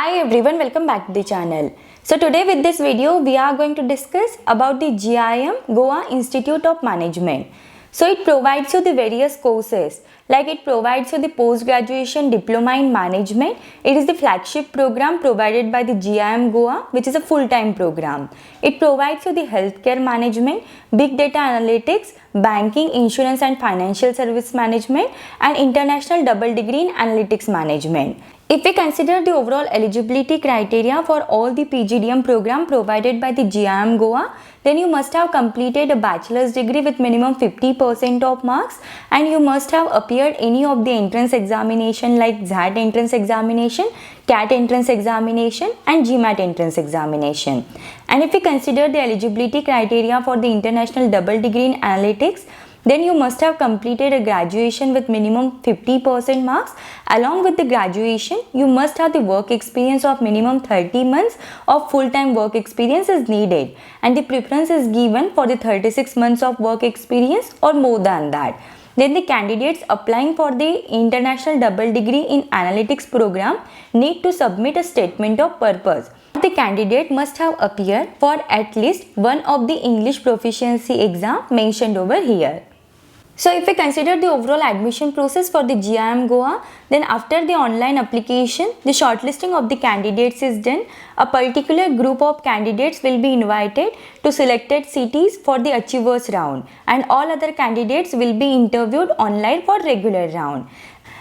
Hi everyone, welcome back to the channel. So today with this video we are going to discuss about the GIM Goa Institute of Management. So it provides you the various courses, like it provides you the post-graduation diploma in management. It is the flagship program provided by the GIM Goa, which is a full-time program. It provides you the healthcare management, big data analytics, banking, insurance and financial service management, and international double degree in analytics management. If we consider the overall eligibility criteria for all the PGDM program provided by the GIM Goa, then you must have completed a bachelor's degree with minimum 50% of marks, and you must have appeared any of the entrance examination like XAT entrance examination, CAT entrance examination and GMAT entrance examination. And if we consider the eligibility criteria for the international double degree in analytics, then you must have completed a graduation with minimum 50% marks. Along with the graduation, you must have the work experience of minimum 30 months of full-time work experience is needed, and the preference is given for the 36 months of work experience or more than that. Then the candidates applying for the international double degree in analytics program need to submit a statement of purpose. The candidate must have appeared for at least one of the English proficiency exam mentioned over here. So if we consider the overall admission process for the GIM Goa, then after the online application, the shortlisting of the candidates is done. A particular group of candidates will be invited to selected cities for the achievers round, and all other candidates will be interviewed online for regular round.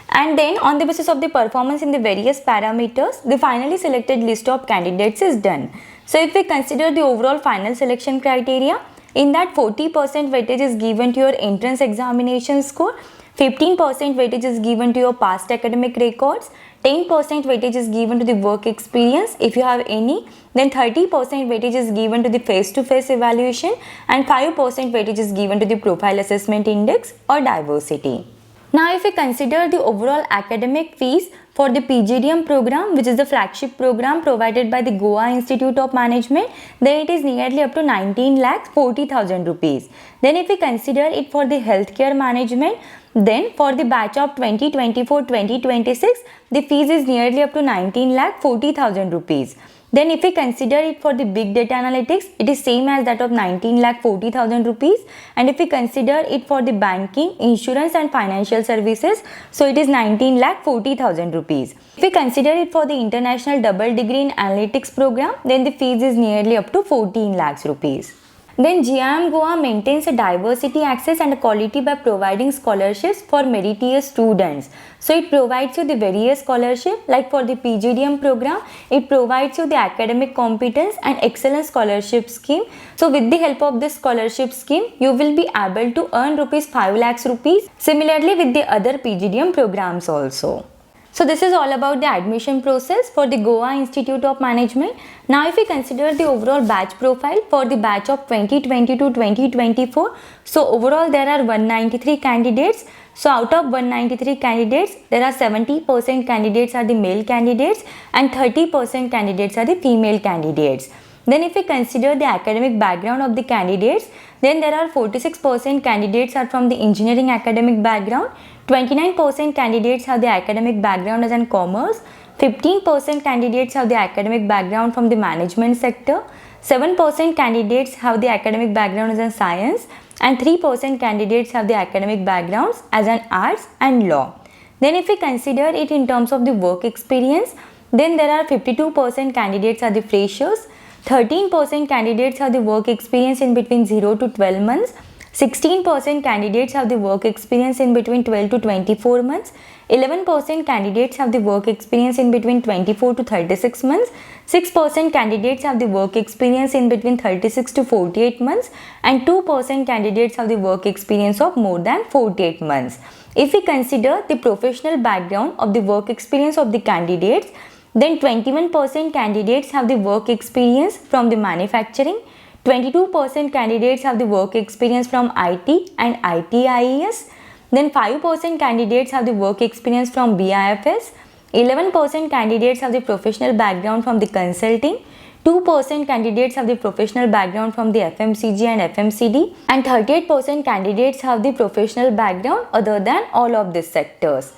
And then on the basis of the performance in the various parameters, the finally selected list of candidates is done. So if we consider the overall final selection criteria, in that 40% weightage is given to your entrance examination score, 15% weightage is given to your past academic records, 10% weightage is given to the work experience if you have any, then 30% weightage is given to the face-to-face evaluation, and 5% weightage is given to the profile assessment index or diversity. Now if we consider the overall academic fees for the PGDM program, which is the flagship program provided by the Goa Institute of Management, then it is nearly up to 19,40,000 rupees. Then if we consider it for the healthcare management, then for the batch of 2024-2026, the fees is nearly up to 19,40,000 rupees. Then if we consider it for the big data analytics, it is same as that of 19,40,000 rupees. And if we consider it for the banking, insurance and financial services, so it is 19,40,000 rupees. If we consider it for the international double degree in analytics program, then the fees is nearly up to 14 lakhs rupees. Then GIM Goa maintains a diversity access and quality by providing scholarships for meritorious students. So it provides you the various scholarships, like for the PGDM program, it provides you the academic competence and excellence scholarship scheme. So with the help of this scholarship scheme, you will be able to earn rupees 5 lakhs rupees. Similarly with the other PGDM programs also. So this is all about the admission process for the Goa Institute of Management. Now if we consider the overall batch profile for the batch of 2022-2024, so overall there are 193 candidates. So out of 193 candidates, there are 70% candidates are the male candidates and 30% candidates are the female candidates. Then if we consider the academic background of the candidates, then there are 46% candidates are from the engineering academic background, 29% candidates have the academic background as in commerce, 15% candidates have the academic background from the management sector, 7% candidates have the academic background as in science, and 3% candidates have the academic backgrounds as in arts and law. Then if we consider it in terms of the work experience, then there are 52% candidates are the freshers, 13% candidates have the work experience in between 0 to 12 months, 16% candidates have the work experience in between 12 to 24 months, 11% candidates have the work experience in between 24 to 36 months, 6% candidates have the work experience in between 36 to 48 months, and 2% candidates have the work experience of more than 48 months. If we consider the professional background of the work experience of the candidates, then 21% candidates have the work experience from the manufacturing, 22% candidates have the work experience from IT and ITIES, then 5% candidates have the work experience from BIFS, 11% candidates have the professional background from the consulting, 2% candidates have the professional background from the FMCG and FMCD, and 38% candidates have the professional background other than all of these sectors.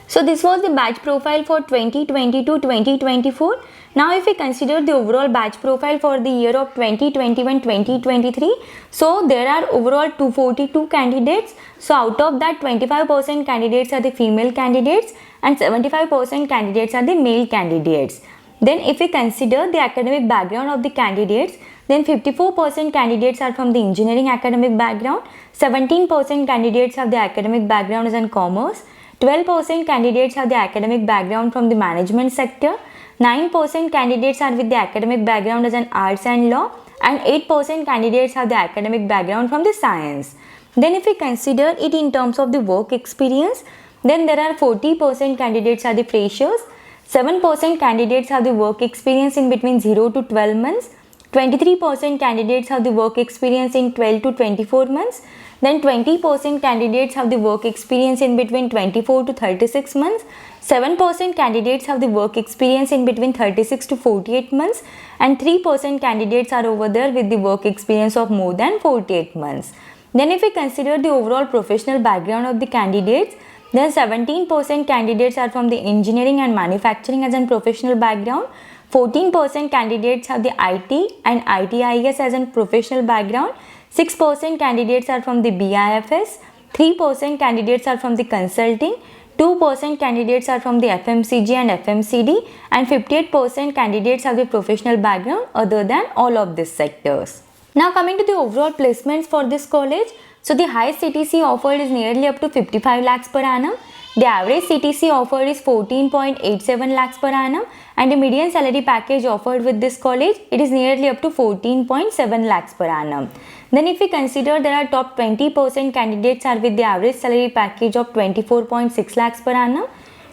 So this was the batch profile for 2022-2024. Now if we consider the overall batch profile for the year of 2021-2023, so there are overall 242 candidates. So out of that, 25% candidates are the female candidates and 75% candidates are the male candidates. Then if we consider the academic background of the candidates, then 54% candidates are from the engineering academic background, 17% candidates have the academic background as in commerce, 12% candidates have the academic background from the management sector, 9% candidates are with the academic background as an arts and law, and 8% candidates have the academic background from the science. Then if we consider it in terms of the work experience, then there are 40% candidates are the freshers, 7% candidates have the work experience in between 0 to 12 months, 23% candidates have the work experience in 12 to 24 months, then 20% candidates have the work experience in between 24 to 36 months, 7% candidates have the work experience in between 36 to 48 months, and 3% candidates are over there with the work experience of more than 48 months. Then if we consider the overall professional background of the candidates, then 17% candidates are from the engineering and manufacturing as a professional background, 14% candidates have the IT and ITIS as a professional background, 6% candidates are from the BIFS, 3% candidates are from the consulting, 2% candidates are from the FMCG and FMCD, and 58% candidates have the professional background other than all of these sectors. Now coming to the overall placements for this college, so the highest CTC offered is nearly up to 55 lakhs per annum. The average CTC offered is 14.87 lakhs per annum, and the median salary package offered with this college, it is nearly up to 14.7 lakhs per annum. Then if we consider there are top 20% candidates are with the average salary package of 24.6 lakhs per annum,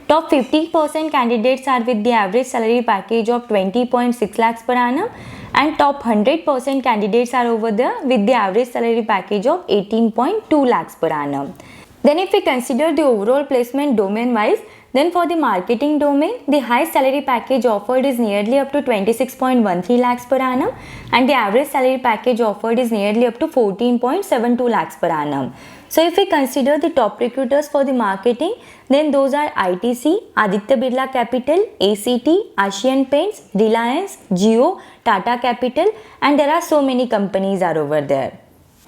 top 50% candidates are with the average salary package of 20.6 lakhs per annum, and top 100% candidates are over there with the average salary package of 18.2 lakhs per annum. Then if we consider the overall placement domain wise, then for the marketing domain, the highest salary package offered is nearly up to 26.13 lakhs per annum, and the average salary package offered is nearly up to 14.72 lakhs per annum. So if we consider the top recruiters for the marketing, then those are ITC, Aditya Birla Capital, ACT, Asian Paints, Reliance, Jio, Tata Capital, and there are so many companies are over there.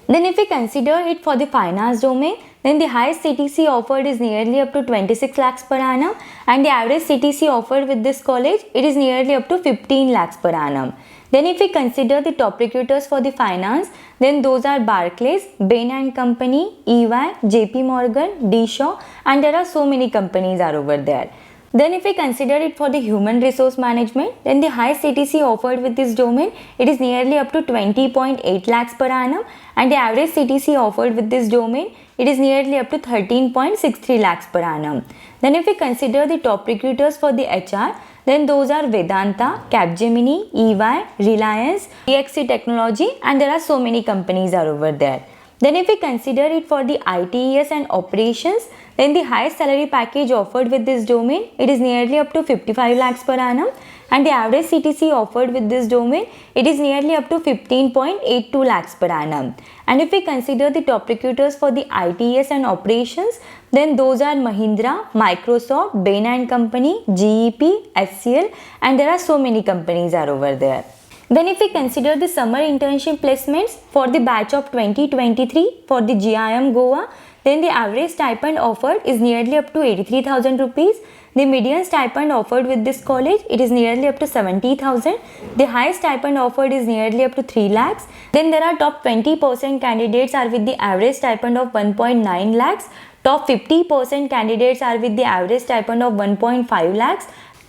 Then if we consider it for the finance domain, then the highest CTC offered is nearly up to 26 lakhs per annum, and the average CTC offered with this college, it is nearly up to 15 lakhs per annum. Then if we consider the top recruiters for the finance, then those are Barclays, Bain & Company, EY, JP Morgan, D Shaw, and there are so many companies are over there. Then if we consider it for the human resource management, then the highest CTC offered with this domain, it is nearly up to 20.8 lakhs per annum, and the average CTC offered with this domain, it is nearly up to 13.63 lakhs per annum. Then if we consider the top recruiters for the HR, then those are Vedanta, Capgemini, EY, Reliance, DXC Technology, and there are so many companies are over there. Then if we consider it for the ITES and operations, then the highest salary package offered with this domain, it is nearly up to 55 lakhs per annum, and the average CTC offered with this domain, it is nearly up to 15.82 lakhs per annum. And if we consider the top recruiters for the ITES and operations, then those are Mahindra, Microsoft, Bain & Company, GEP, SCL, and there are so many companies are over there. Then if we consider the summer internship placements for the batch of 2023 for the GIM Goa, then the average stipend offered is nearly up to 83,000 rupees. The median stipend offered with this college, it is nearly up to 70,000. The highest stipend offered is nearly up to 3 lakhs. Then there are top 20% candidates are with the average stipend of 1.9 lakhs. Top 50% candidates are with the average stipend of 1.5 lakhs.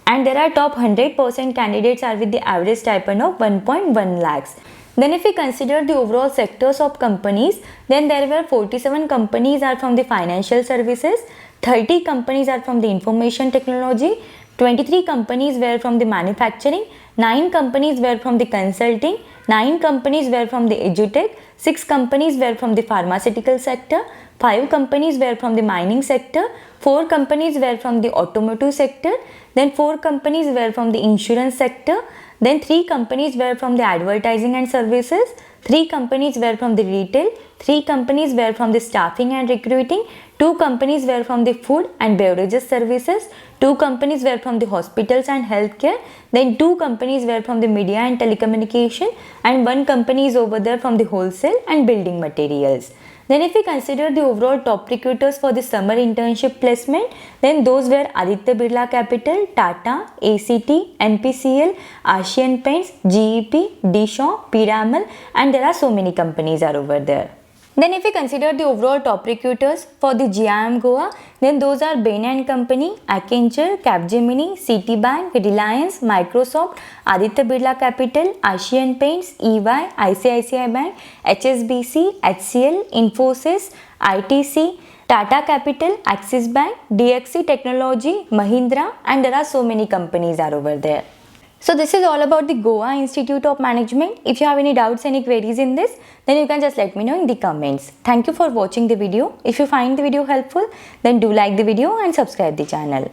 And there are top 100% candidates are with the average stipend of 1.1 lakhs. Then if we consider the overall sectors of companies, then there were 47 companies are from the financial services, 30 companies are from the information technology, 23 companies were from the manufacturing, 9 companies were from the consulting, 9 companies were from the edutech, 6 companies were from the pharmaceutical sector, 5 companies were from the mining sector, 4 companies were from the automotive sector, Then 4 companies were from the insurance sector. Then 3 companies were from the advertising and services. 3 companies were from the retail. 3 companies were from the staffing and recruiting. 2 companies were from the food and beverages services. 2 companies were from the hospitals and healthcare. Then 2 companies were from the media and telecommunication, and 1 company is over there from the wholesale and building materials. Then if we consider the overall top recruiters for the summer internship placement, then those were Aditya Birla Capital, Tata, ACT, NPCL, Asian Paints, GEP, D-Shaw, Piramal, and there are so many companies are over there. Then if we consider the overall top recruiters for the GIM Goa, then those are Bain & Company, Accenture, Capgemini, Citibank, Reliance, Microsoft, Aditya Birla Capital, Asian Paints, EY, ICICI Bank, HSBC, HCL, Infosys, ITC, Tata Capital, Axis Bank, DXC Technology, Mahindra, and there are so many companies are over there. So this is all about the Goa Institute of Management. If you have any doubts, any queries in this, then you can just let me know in the comments. Thank you for watching the video. If you find the video helpful, then do like the video and subscribe the channel.